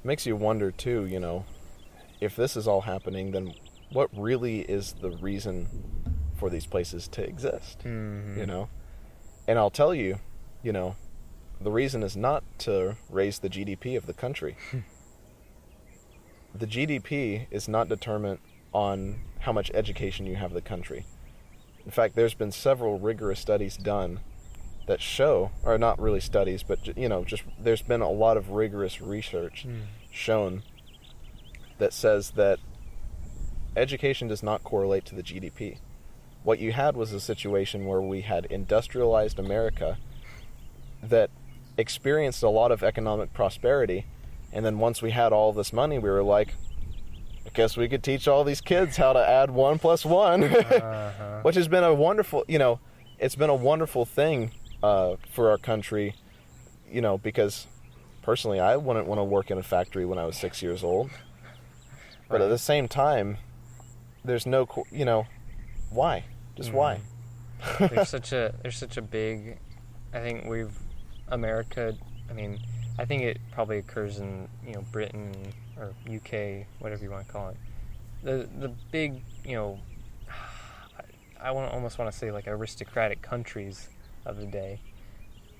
makes you wonder too, if this is all happening, then what really is the reason for these places to exist? Mm-hmm. And I'll tell you, the reason is not to raise the GDP of the country. The GDP is not determined on how much education you have in the country. In fact, there's been several rigorous studies done that show, or not really studies, but just there's been a lot of rigorous research shown that says that education does not correlate to the GDP. What you had was a situation where we had industrialized America that experienced a lot of economic prosperity, and then once we had all this money, we were like, I guess we could teach all these kids how to add 1 + 1, which has been a wonderful, it's been a wonderful thing for our country, because personally I wouldn't want to work in a factory when I was 6 years old. But at the same time, there's no, why? Just why? there's such a big, I think America, I think it probably occurs in, Britain or UK, whatever you want to call it. The big, I almost want to say like aristocratic countries of the day.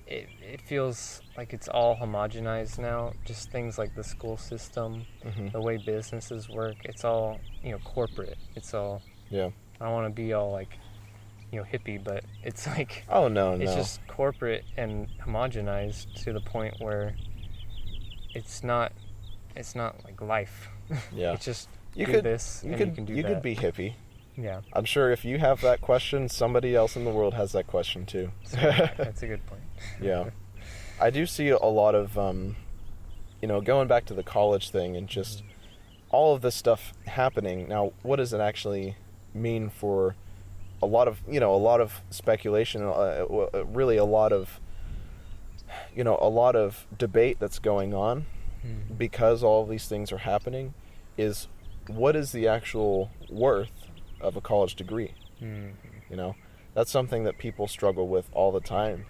It feels like it's all homogenized now. Just things like the school system, the way businesses work. It's all, corporate. It's all. Yeah. I don't want to be all like, hippie, but it's like. Oh no. It's just corporate and homogenized to the point where it's not like life. Yeah. It's just you do this and you can do that. You could be hippie. Yeah. I'm sure if you have that question, somebody else in the world has that question too. That's a good point. Yeah. I do see a lot of, going back to the college thing and just all of this stuff happening. Now, what does it actually mean for a lot of speculation, really a lot of debate that's going on because all of these things are happening is what is the actual worth of a college degree? That's something that people struggle with all the time,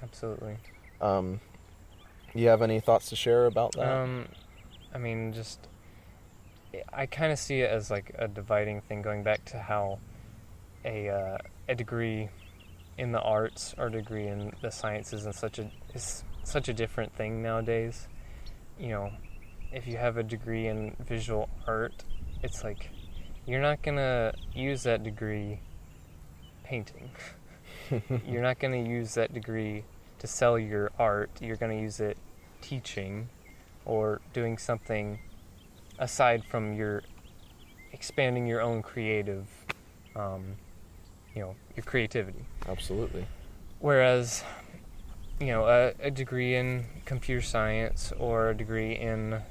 Absolutely. You have any thoughts to share about that? I kind of see it as like a dividing thing, going back to how a degree in the arts or degree in the sciences is such a different thing nowadays. If you have a degree in visual art, it's like you're not gonna use that degree painting. You're not gonna use that degree to sell your art. You're gonna use it teaching or doing something aside from your expanding your own creative, your creativity. Absolutely. Whereas, a degree in computer science or a degree in,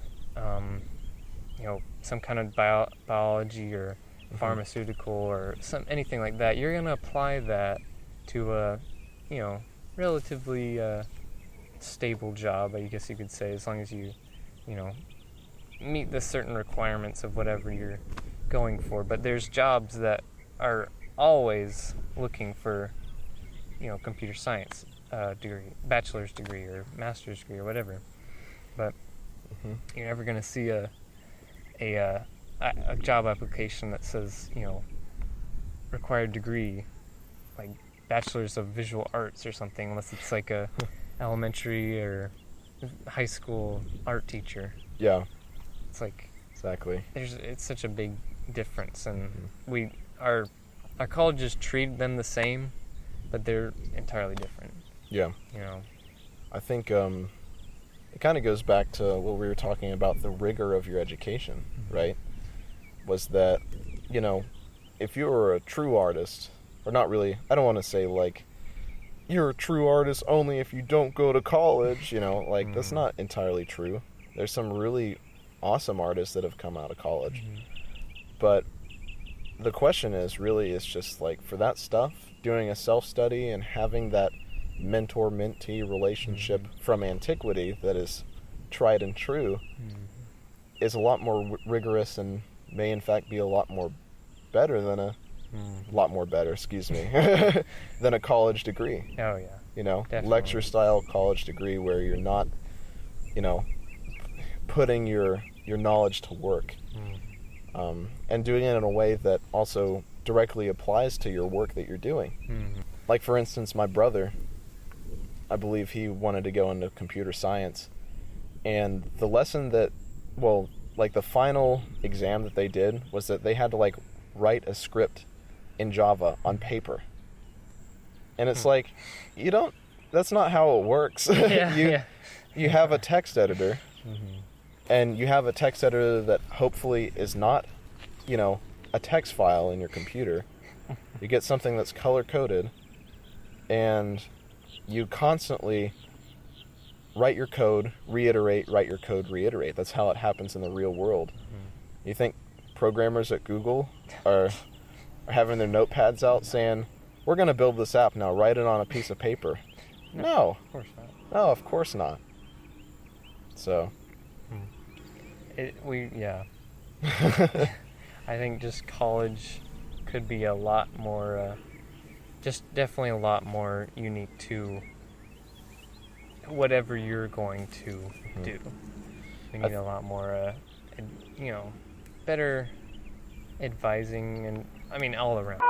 some kind of biology or pharmaceutical or anything like that, you're going to apply that to a, relatively stable job, I guess you could say, as long as you, meet the certain requirements of whatever you're going for. But there's jobs that are always looking for, computer science degree, bachelor's degree or master's degree or whatever. But you're never going to see a job application that says, required degree, like bachelor's of visual arts or something, unless it's like a elementary or high school art teacher. Yeah. It's like exactly. It's such a big difference, and our colleges treat them the same, but they're entirely different. Yeah. I think it kind of goes back to what we were talking about, the rigor of your education, right? Was that, if you were a true artist, or not really, I don't want to say like, you're a true artist only if you don't go to college, that's not entirely true. There's some really awesome artists that have come out of college. But the question is just like, for that stuff, doing a self-study and having that mentor-mentee relationship from antiquity that is tried and true is a lot more rigorous and may in fact be a lot more better than than a college degree. Oh yeah. Lecture style college degree where you're not, putting your knowledge to work, and doing it in a way that also directly applies to your work that you're doing. Mm-hmm. Like, for instance, my brother, I believe he wanted to go into computer science, and the lesson that, well, like the final exam that they did was that they had to like write a script in Java on paper. And it's like, that's not how it works. You have a text editor, and you have a text editor that hopefully is not, a text file in your computer. You get something that's color-coded, and you constantly write your code, reiterate, write your code, reiterate. That's how it happens in the real world. You think programmers at Google are having their notepads out saying, we're going to build this app now, write it on a piece of paper? No. Of course not. No, of course not. So. I think just college could be a lot more, definitely a lot more unique to whatever you're going to do. We need a lot more, better advising and, all around.